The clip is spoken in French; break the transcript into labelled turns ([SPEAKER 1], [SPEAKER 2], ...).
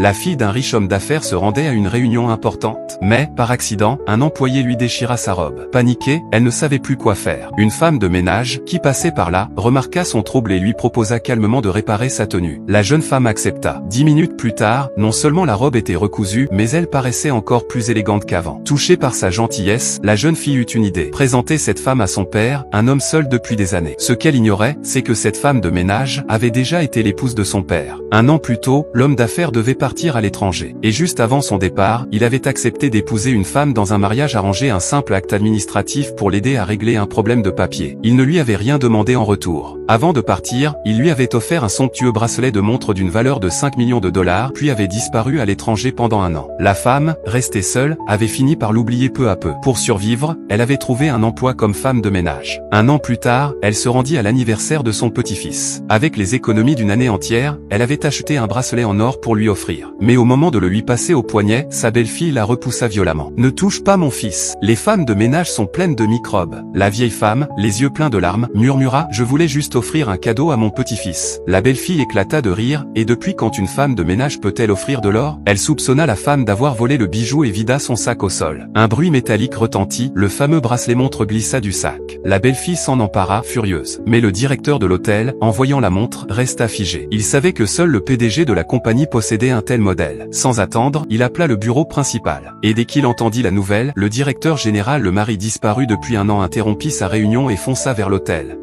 [SPEAKER 1] La fille d'un riche homme d'affaires se rendait à une réunion importante, mais, par accident, un employé lui déchira sa robe. Paniquée, elle ne savait plus quoi faire. Une femme de ménage, qui passait par là, remarqua son trouble et lui proposa calmement de réparer sa tenue. La jeune femme accepta. 10 minutes plus tard, non seulement la robe était recousue, mais elle paraissait encore plus élégante qu'avant. Touchée par sa gentillesse, la jeune fille eut une idée. Présenter cette femme à son père, un homme seul depuis des années. Ce qu'elle ignorait, c'est que cette femme de ménage avait déjà été l'épouse de son père. Un an plus tôt, l'homme d'affaires devait partir à l'étranger. Et juste avant son départ, il avait accepté d'épouser une femme dans un mariage arrangé, un simple acte administratif pour l'aider à régler un problème de papier. Il ne lui avait rien demandé en retour. Avant de partir, il lui avait offert un somptueux bracelet de montre d'une valeur de 5 millions de dollars, puis avait disparu à l'étranger pendant un an. La femme, restée seule, avait fini par l'oublier peu à peu. Pour survivre, elle avait trouvé un emploi comme femme de ménage. Un an plus tard, elle se rendit à l'anniversaire de son petit-fils. Avec les économies d'une année entière, elle avait acheté un bracelet en or pour lui offrir. Mais au moment de le lui passer au poignet, sa belle-fille la repoussa violemment. « Ne touche pas mon fils. Les femmes de ménage sont pleines de microbes. » La vieille femme, les yeux pleins de larmes, murmura « Je voulais juste offrir un cadeau à mon petit-fils. » La belle-fille éclata de rire, et depuis quand une femme de ménage peut-elle offrir de l'or? Elle soupçonna la femme d'avoir volé le bijou et vida son sac au sol. Un bruit métallique retentit, le fameux bracelet-montre glissa du sac. La belle-fille s'en empara, furieuse. Mais le directeur de l'hôtel, en voyant la montre, resta figé. Il savait que seul le PDG de la compagnie possédait un tel modèle. Sans attendre, il appela le bureau principal. Et dès qu'il entendit la nouvelle, le directeur général, le mari disparu depuis un an, interrompit sa réunion et fonça vers l'hôtel.